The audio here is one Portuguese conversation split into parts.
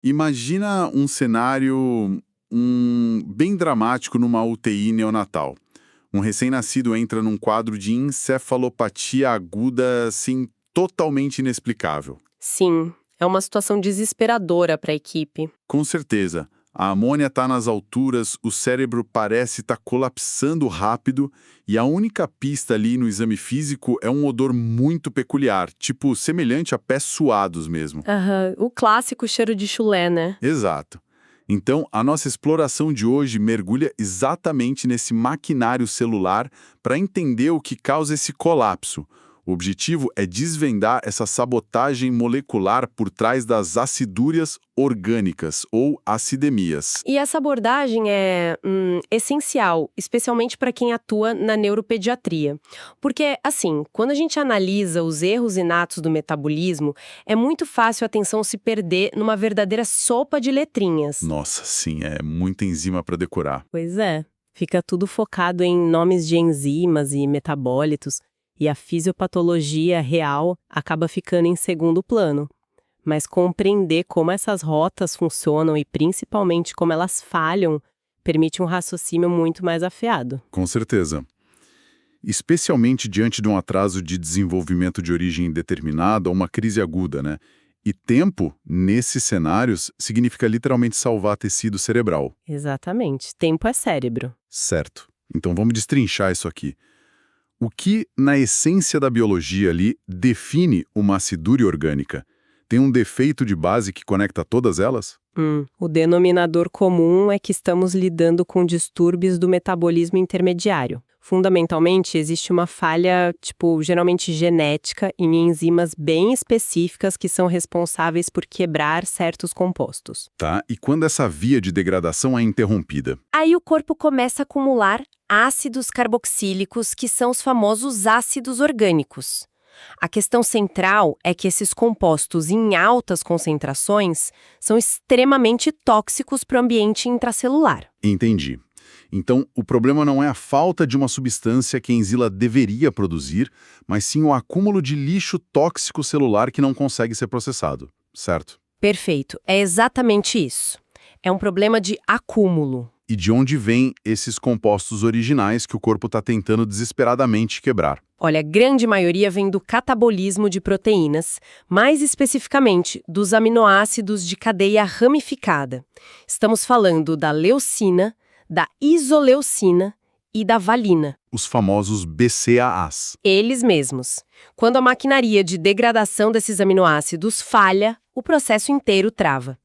Imagina um cenário bem dramático numa UTI neonatal. Um recém-nascido entra num quadro de encefalopatia aguda, assim, totalmente inexplicável. Sim, é uma situação desesperadora para a equipe. Com certeza. A amônia está nas alturas, o cérebro parece estar colapsando rápido e a única pista ali no exame físico é um odor muito peculiar, tipo semelhante a pés suados mesmo. Aham, o clássico cheiro de chulé, né? Exato. Então, a nossa exploração de hoje mergulha exatamente nesse maquinário celular para entender o que causa esse colapso. O objetivo é desvendar essa sabotagem molecular por trás das acidúrias orgânicas, ou acidemias. E essa abordagem é essencial, especialmente para quem atua na neuropediatria. Porque, assim, quando a gente analisa os erros inatos do metabolismo, é muito fácil a atenção se perder numa verdadeira sopa de letrinhas. Nossa, sim, é muita enzima para decorar. Pois é, fica tudo focado em nomes de enzimas e metabólitos, e a fisiopatologia real acaba ficando em segundo plano. Mas compreender como essas rotas funcionam e principalmente como elas falham permite um raciocínio muito mais afiado. Com certeza. Especialmente diante de um atraso de desenvolvimento de origem indeterminada ou uma crise aguda, né? E tempo, nesses cenários, significa literalmente salvar tecido cerebral. Exatamente. Tempo é cérebro. Certo. Então vamos destrinchar isso aqui. O que, na essência da biologia ali, define uma acidúria orgânica? Tem um defeito de base que conecta todas elas? O denominador comum é que estamos lidando com distúrbios do metabolismo intermediário. Fundamentalmente, existe uma falha, geralmente genética, em enzimas bem específicas que são responsáveis por quebrar certos compostos. Tá, e quando essa via de degradação é interrompida? Aí o corpo começa a acumular ácidos carboxílicos, que são os famosos ácidos orgânicos. A questão central é que esses compostos em altas concentrações são extremamente tóxicos para o ambiente intracelular. Entendi. Então, o problema não é a falta de uma substância que a enzima deveria produzir, mas sim o acúmulo de lixo tóxico celular que não consegue ser processado, certo? Perfeito, é exatamente isso. É um problema de acúmulo. E de onde vêm esses compostos originais que o corpo está tentando desesperadamente quebrar? Olha, a grande maioria vem do catabolismo de proteínas, mais especificamente dos aminoácidos de cadeia ramificada. Estamos falando da leucina, da isoleucina e da valina. Os famosos BCAAs. Eles mesmos. Quando a maquinaria de degradação desses aminoácidos falha, o processo inteiro trava.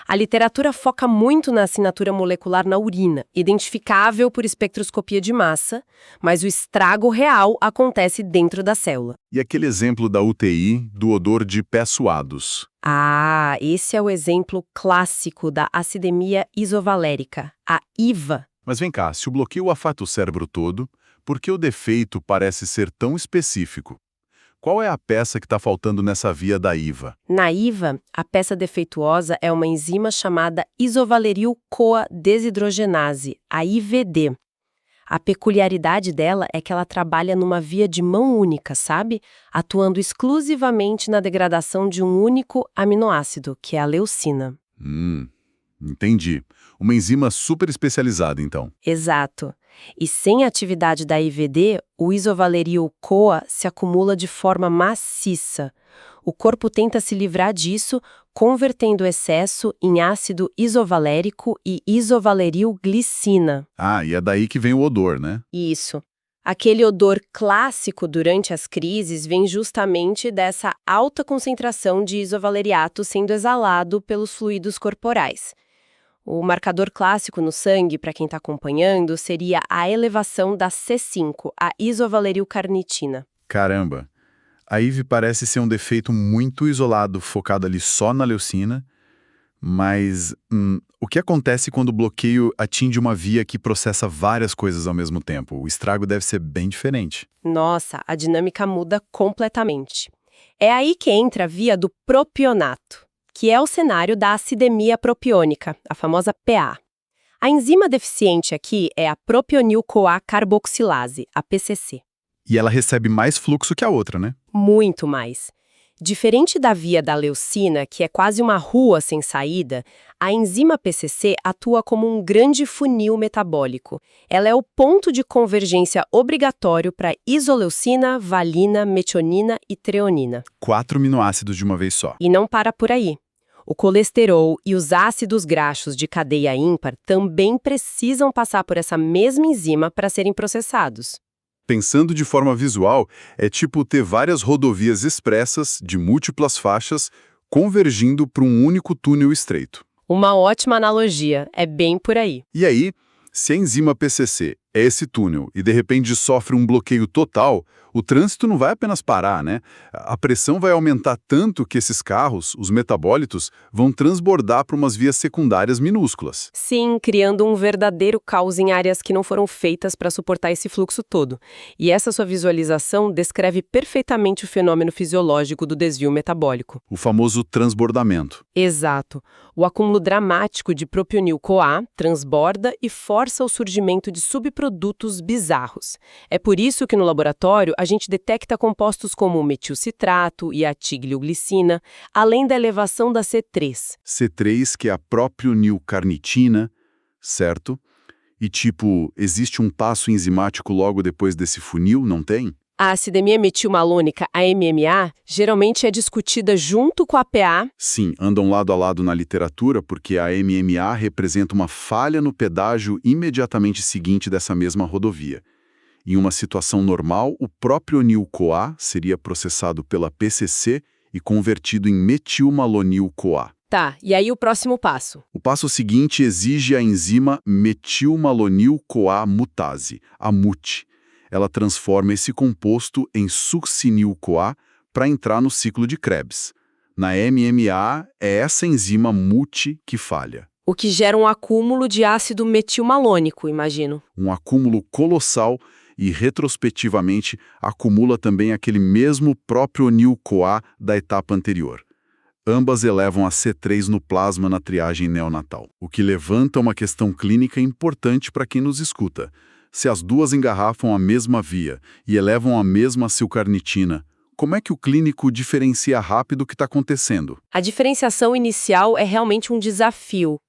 A literatura foca muito na assinatura molecular na urina, identificável por espectroscopia de massa, mas o estrago real acontece dentro da célula. E aquele exemplo da UTI, do odor de pés suados. Ah, esse é o exemplo clássico da acidemia isovalérica, a IVA. Mas vem cá, se o bloqueio afeta o cérebro todo, por que o defeito parece ser tão específico? Qual é a peça que está faltando nessa via da IVA? Na IVA, a peça defeituosa é uma enzima chamada isovaleril-CoA desidrogenase, a IVD. A peculiaridade dela é que ela trabalha numa via de mão única, sabe? Atuando exclusivamente na degradação de um único aminoácido, que é a leucina. Entendi. Uma enzima super especializada, então. Exato. E sem a atividade da IVD, o isovaleril-CoA se acumula de forma maciça. O corpo tenta se livrar disso, convertendo o excesso em ácido isovalérico e isovaleril-glicina. Ah, e é daí que vem o odor, né? Isso. Aquele odor clássico durante as crises vem justamente dessa alta concentração de isovaleriato sendo exalado pelos fluidos corporais. O marcador clássico no sangue, para quem está acompanhando, seria a elevação da C5, a isovaleril-carnitina. Caramba! A IV parece ser um defeito muito isolado, focado ali só na leucina, mas o que acontece quando o bloqueio atinge uma via que processa várias coisas ao mesmo tempo? O estrago deve ser bem diferente. Nossa, a dinâmica muda completamente. É aí que entra a via do propionato, que é o cenário da acidemia propiônica, a famosa PA. A enzima deficiente aqui é a propionil-CoA carboxilase, a PCC. E ela recebe mais fluxo que a outra, né? Muito mais. Diferente da via da leucina, que é quase uma rua sem saída, a enzima PCC atua como um grande funil metabólico. Ela é o ponto de convergência obrigatório para isoleucina, valina, metionina e treonina. 4 aminoácidos de uma vez só. E não para por aí. O colesterol e os ácidos graxos de cadeia ímpar também precisam passar por essa mesma enzima para serem processados. Pensando de forma visual, é tipo ter várias rodovias expressas de múltiplas faixas convergindo para um único túnel estreito. Uma ótima analogia, é bem por aí. E aí, se a enzima PCC é esse túnel e de repente sofre um bloqueio total, o trânsito não vai apenas parar, né? A pressão vai aumentar tanto que esses carros, os metabólitos, vão transbordar para umas vias secundárias minúsculas. Sim, criando um verdadeiro caos em áreas que não foram feitas para suportar esse fluxo todo. E essa sua visualização descreve perfeitamente o fenômeno fisiológico do desvio metabólico. O famoso transbordamento. Exato. O acúmulo dramático de propionil-CoA transborda e força o surgimento de subprodutos bizarros. É por isso que no laboratório a gente detecta compostos como o metilcitrato e a tiglioglicina, além da elevação da C3. C3, que é a propionilcarnitina, certo? E tipo, existe um passo enzimático logo depois desse funil, não tem? A acidemia metilmalônica, a MMA, geralmente é discutida junto com a APA. Sim, andam lado a lado na literatura porque a MMA representa uma falha no pedágio imediatamente seguinte dessa mesma rodovia. Em uma situação normal, o próprio propionil-CoA seria processado pela PCC e convertido em metilmalonil-CoA. Tá, e aí o próximo passo? O passo seguinte exige a enzima metilmalonil-CoA mutase, a MUT. Ela transforma esse composto em succinil-CoA para entrar no ciclo de Krebs. Na MMA, é essa enzima MUT que falha. O que gera um acúmulo de ácido metilmalônico, imagino. Um acúmulo colossal e, retrospectivamente, acumula também aquele mesmo propionil-CoA da etapa anterior. Ambas elevam a C3 no plasma na triagem neonatal, o que levanta uma questão clínica importante para quem nos escuta. Se as duas engarrafam a mesma via e elevam a mesma acilcarnitina, como é que o clínico diferencia rápido o que está acontecendo? A diferenciação inicial é realmente um desafio.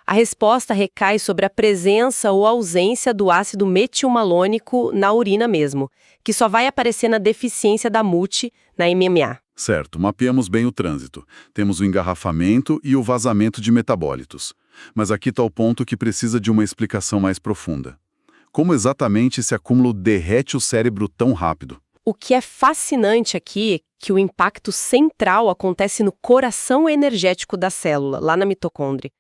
A resposta recai sobre a presença ou ausência do ácido metilmalônico na urina mesmo, que só vai aparecer na deficiência da MUT na MMA. Certo, mapeamos bem o trânsito. Temos o engarrafamento e o vazamento de metabólitos. Mas aqui está o ponto que precisa de uma explicação mais profunda. Como exatamente esse acúmulo derrete o cérebro tão rápido? O que é fascinante aqui é que o impacto central acontece no coração energético da célula, lá na mitocôndria.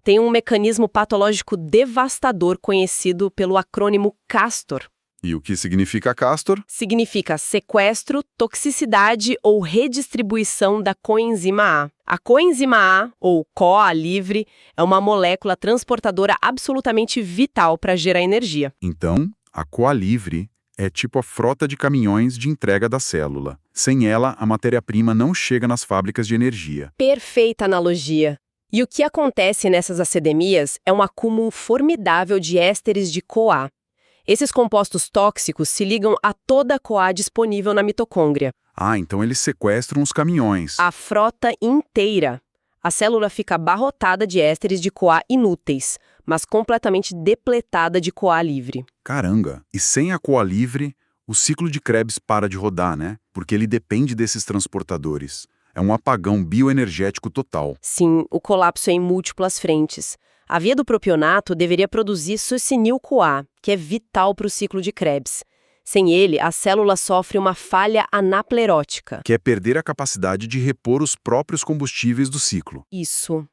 Tem um mecanismo patológico devastador conhecido pelo acrônimo CASTOR. E o que significa CASTOR? Significa sequestro, toxicidade ou redistribuição da coenzima A. A coenzima A, ou CoA livre, é uma molécula transportadora absolutamente vital para gerar energia. Então, a CoA livre é tipo a frota de caminhões de entrega da célula. Sem ela, a matéria-prima não chega nas fábricas de energia. Perfeita analogia. E o que acontece nessas acidemias é um acúmulo formidável de ésteres de CoA. Esses compostos tóxicos se ligam a toda a CoA disponível na mitocôndria. Ah, então eles sequestram os caminhões. A frota inteira. A célula fica abarrotada de ésteres de CoA inúteis, mas completamente depletada de CoA livre. Caramba! E sem a CoA livre, o ciclo de Krebs para de rodar, né? Porque ele depende desses transportadores. É um apagão bioenergético total. Sim, o colapso é em múltiplas frentes. A via do propionato deveria produzir succinil-CoA, que é vital para o ciclo de Krebs. Sem ele, a célula sofre uma falha anaplerótica. Que é perder a capacidade de repor os próprios combustíveis do ciclo. Isso.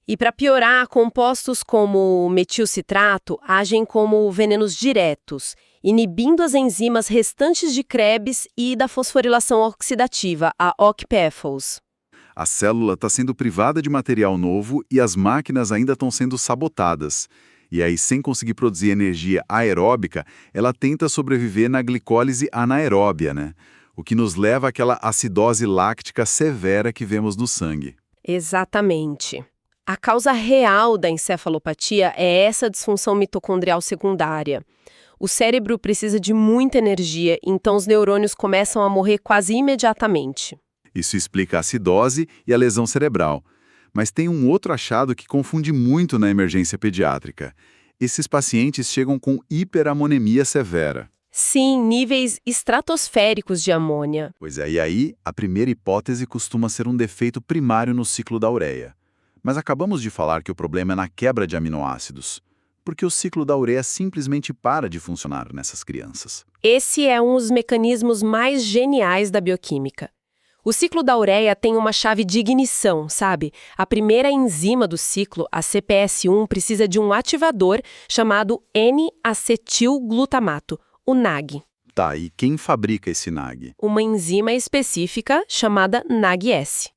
E para piorar, compostos como o metilcitrato agem como venenos diretos, inibindo as enzimas restantes de Krebs e da fosforilação oxidativa, a OCPFOS. A célula está sendo privada de material novo e as máquinas ainda estão sendo sabotadas. E aí, sem conseguir produzir energia aeróbica, ela tenta sobreviver na glicólise anaeróbia, né? O que nos leva àquela acidose láctica severa que vemos no sangue. Exatamente. A causa real da encefalopatia é essa disfunção mitocondrial secundária. O cérebro precisa de muita energia, então os neurônios começam a morrer quase imediatamente. Isso explica a acidose e a lesão cerebral. Mas tem um outro achado que confunde muito na emergência pediátrica. Esses pacientes chegam com hiperamonemia severa. Sim, níveis estratosféricos de amônia. Pois é, e aí a primeira hipótese costuma ser um defeito primário no ciclo da ureia. Mas acabamos de falar que o problema é na quebra de aminoácidos, porque o ciclo da ureia simplesmente para de funcionar nessas crianças. Esse é um dos mecanismos mais geniais da bioquímica. O ciclo da ureia tem uma chave de ignição, sabe? A primeira enzima do ciclo, a CPS1, precisa de um ativador chamado N-acetilglutamato, o NAG. Tá, e quem fabrica esse NAG? Uma enzima específica chamada NAG-S.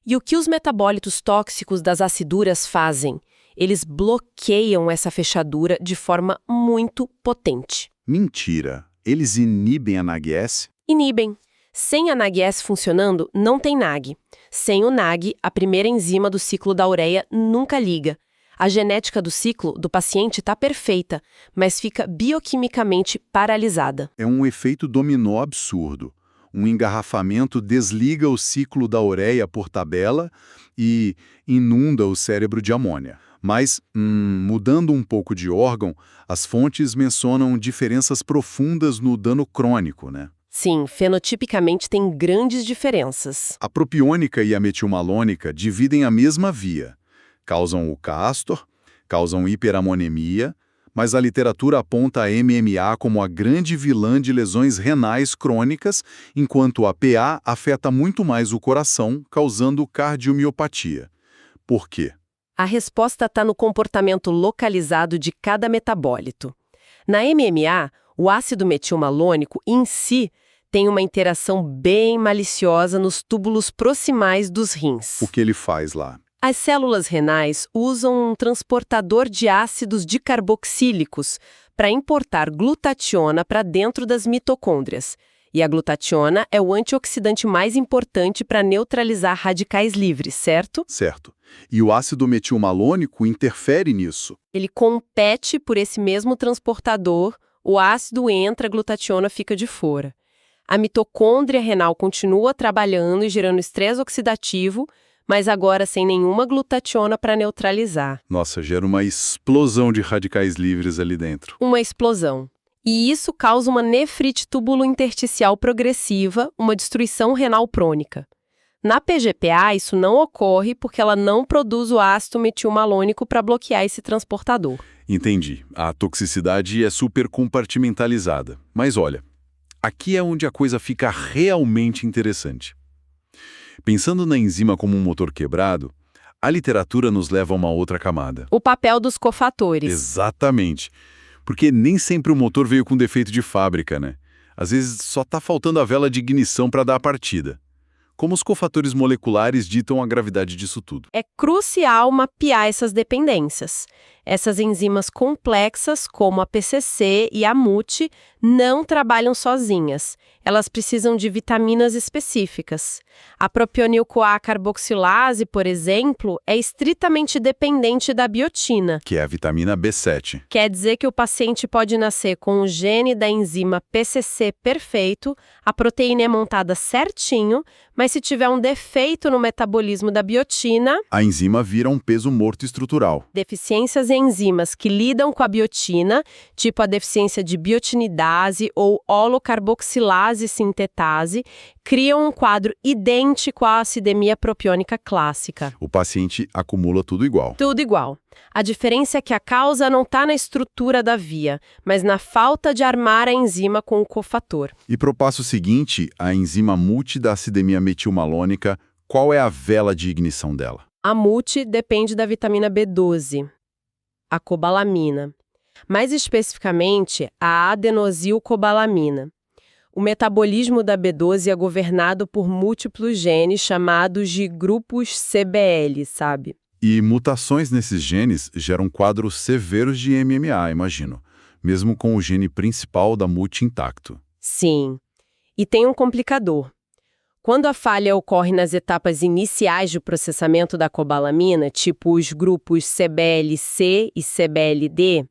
E o que os metabólitos tóxicos das aciduras fazem? Eles bloqueiam essa fechadura de forma muito potente. Mentira! Eles inibem a NAG-S? Inibem. Sem a NAG-S funcionando, não tem NAG. Sem o NAG, a primeira enzima do ciclo da ureia nunca liga. A genética do ciclo do paciente está perfeita, mas fica bioquimicamente paralisada. É um efeito dominó absurdo. Um engarrafamento desliga o ciclo da ureia por tabela e inunda o cérebro de amônia. Mas, mudando um pouco de órgão, as fontes mencionam diferenças profundas no dano crônico, né? Sim, fenotipicamente tem grandes diferenças. A propiônica e a metilmalônica dividem a mesma via. Causam o castor, causam hiperamonemia, mas a literatura aponta a MMA como a grande vilã de lesões renais crônicas, enquanto a PA afeta muito mais o coração, causando cardiomiopatia. Por quê? A resposta está no comportamento localizado de cada metabólito. Na MMA, o ácido metilmalônico em si tem uma interação bem maliciosa nos túbulos proximais dos rins. O que ele faz lá? As células renais usam um transportador de ácidos dicarboxílicos para importar glutationa para dentro das mitocôndrias. E a glutationa é o antioxidante mais importante para neutralizar radicais livres, certo? Certo. E o ácido metilmalônico interfere nisso. Ele compete por esse mesmo transportador, o ácido entra, a glutationa fica de fora. A mitocôndria renal continua trabalhando e gerando estresse oxidativo, mas agora sem nenhuma glutationa para neutralizar. Nossa, gera uma explosão de radicais livres ali dentro. Uma explosão. E isso causa uma nefrite tubulo-intersticial progressiva, uma destruição renal crônica. Na PGPA, isso não ocorre porque ela não produz o ácido metilmalônico para bloquear esse transportador. Entendi. A toxicidade é super compartimentalizada. Mas olha, aqui é onde a coisa fica realmente interessante. Pensando na enzima como um motor quebrado, a literatura nos leva a uma outra camada. O papel dos cofatores. Exatamente. Porque nem sempre o motor veio com defeito de fábrica, né? Às vezes só está faltando a vela de ignição para dar a partida. Como os cofatores moleculares ditam a gravidade disso tudo? É crucial mapear essas dependências. Essas enzimas complexas, como a PCC e a MUT, não trabalham sozinhas. Elas precisam de vitaminas específicas. A propionil-CoA carboxilase, por exemplo, é estritamente dependente da biotina, Que é a vitamina B7. Quer dizer que o paciente pode nascer com o gene da enzima PCC perfeito, a proteína é montada certinho, mas se tiver um defeito no metabolismo da biotina, A enzima vira um peso morto estrutural. deficiências em enzimas que lidam com a biotina, tipo a deficiência de biotinidase ou holocarboxilase sintetase, criam um quadro idêntico à acidemia propiônica clássica. O paciente acumula tudo igual. Tudo igual. A diferença é que a causa não está na estrutura da via, mas na falta de armar a enzima com o cofator. E para o passo seguinte, a enzima MUT da acidemia metilmalônica, qual é a vela de ignição dela? A MUT depende da vitamina B12, a cobalamina. Mais especificamente, a adenosilcobalamina. O metabolismo da B12 é governado por múltiplos genes chamados de grupos CBL, sabe? E mutações nesses genes geram quadros severos de MMA, imagino, mesmo com o gene principal da MUT intacto. Sim. E tem um complicador. Quando a falha ocorre nas etapas iniciais do processamento da cobalamina, tipo os grupos CBL-C e CBL-D,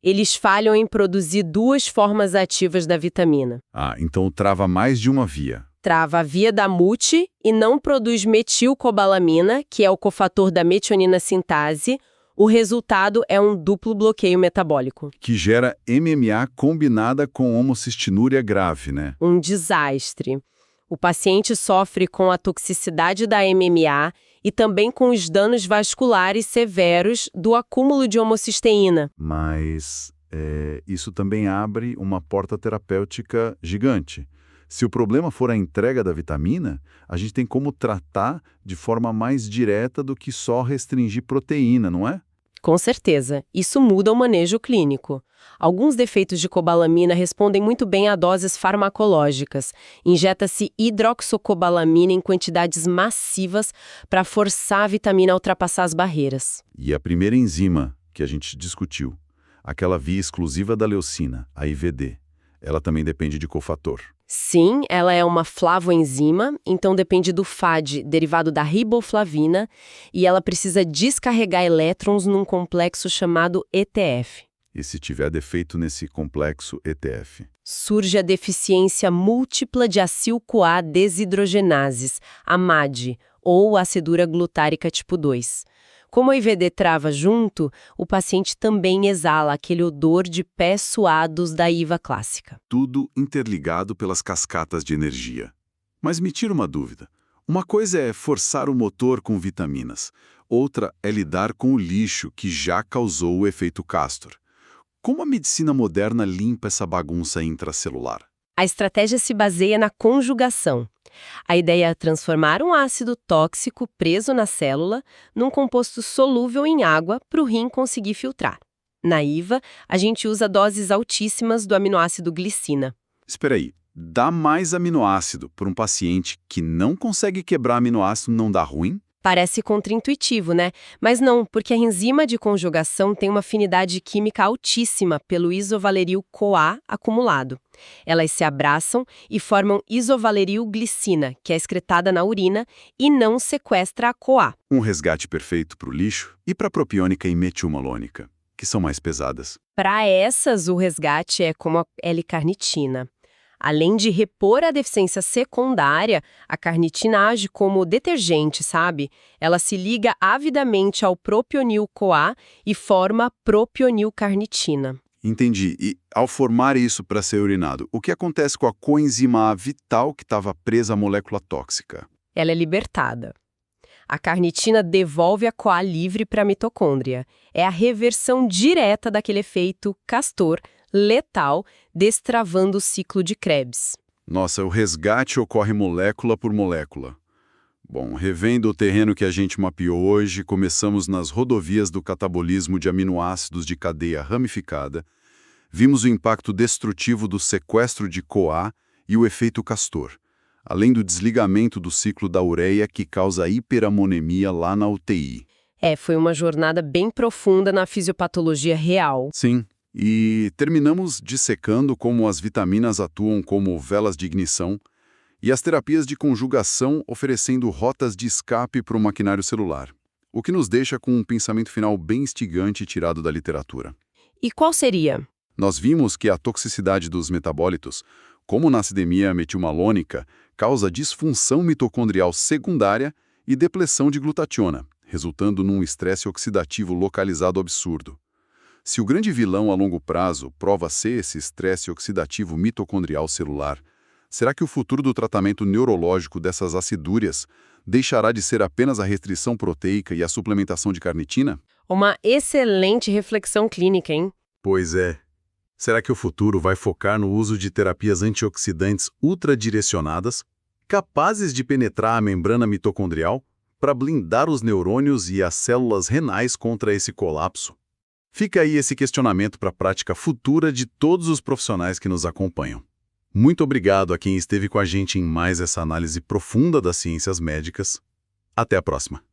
eles falham em produzir duas formas ativas da vitamina. Ah, então trava mais de uma via. trava a via da MUT e não produz metilcobalamina, que é o cofator da metionina sintase. O resultado é um duplo bloqueio metabólico. Que gera MMA combinada com homocistinúria grave, né? Um desastre. O paciente sofre com a toxicidade da MMA e também com os danos vasculares severos do acúmulo de homocisteína. Mas isso também abre uma porta terapêutica gigante. Se o problema for a entrega da vitamina, a gente tem como tratar de forma mais direta do que só restringir proteína, não é? Com certeza, isso muda o manejo clínico. Alguns defeitos de cobalamina respondem muito bem a doses farmacológicas. Injeta-se hidroxocobalamina em quantidades massivas para forçar a vitamina a ultrapassar as barreiras. E a primeira enzima que a gente discutiu, aquela via exclusiva da leucina, a IVD, ela também depende de cofator. Sim, ela é uma flavoenzima, então depende do FAD, derivado da riboflavina, e ela precisa descarregar elétrons num complexo chamado ETF. E se tiver defeito nesse complexo ETF? Surge a deficiência múltipla de acil-CoA desidrogenases, AMAD, ou acidura glutárica tipo 2. Como o IVD trava junto, o paciente também exala aquele odor de pés suados da IVA clássica. Tudo interligado pelas cascatas de energia. Mas me tira uma dúvida. Uma coisa é forçar o motor com vitaminas, outra é lidar com o lixo que já causou o efeito Castor. Como a medicina moderna limpa essa bagunça intracelular? A estratégia se baseia na conjugação. A ideia é transformar um ácido tóxico preso na célula num composto solúvel em água para o rim conseguir filtrar. Na IVA, a gente usa doses altíssimas do aminoácido glicina. Espera aí, dá mais aminoácido para um paciente que não consegue quebrar aminoácido não dá ruim? Parece contraintuitivo, né? Mas não, porque a enzima de conjugação tem uma afinidade química altíssima pelo isovaleril-CoA acumulado. Elas se abraçam e formam isovaleril-glicina, que é excretada na urina e não sequestra a CoA. Um resgate perfeito para o lixo e para a propiônica e metilmalônica, que são mais pesadas. Para essas, o resgate é como a L-carnitina. Além de repor a deficiência secundária, a carnitina age como detergente, sabe? Ela se liga avidamente ao propionil-CoA e forma propionil-carnitina. Entendi. E ao formar isso para ser urinado, o que acontece com a coenzima A vital que estava presa à molécula tóxica? Ela é libertada. A carnitina devolve a CoA livre para a mitocôndria. É a reversão direta daquele efeito Castor letal, destravando o ciclo de Krebs. Nossa, o resgate ocorre molécula por molécula. Bom, revendo o terreno que a gente mapeou hoje, começamos nas rodovias do catabolismo de aminoácidos de cadeia ramificada, vimos o impacto destrutivo do sequestro de CoA e o efeito Castor, além do desligamento do ciclo da ureia que causa hiperamonemia lá na UTI. Foi uma jornada bem profunda na fisiopatologia real. Sim. E terminamos dissecando como as vitaminas atuam como velas de ignição e as terapias de conjugação oferecendo rotas de escape para o maquinário celular, o que nos deixa com um pensamento final bem instigante tirado da literatura. E qual seria? Nós vimos que a toxicidade dos metabólitos, como na acidemia metilmalônica, causa disfunção mitocondrial secundária e depressão de glutationa, resultando num estresse oxidativo localizado absurdo. Se o grande vilão a longo prazo prova ser esse estresse oxidativo mitocondrial celular, será que o futuro do tratamento neurológico dessas acidúrias deixará de ser apenas a restrição proteica e a suplementação de carnitina? Uma excelente reflexão clínica, hein? Pois é. Será que o futuro vai focar no uso de terapias antioxidantes ultradirecionadas, capazes de penetrar a membrana mitocondrial para blindar os neurônios e as células renais contra esse colapso? Fica aí esse questionamento para a prática futura de todos os profissionais que nos acompanham. Muito obrigado a quem esteve com a gente em mais essa análise profunda das ciências médicas. Até a próxima.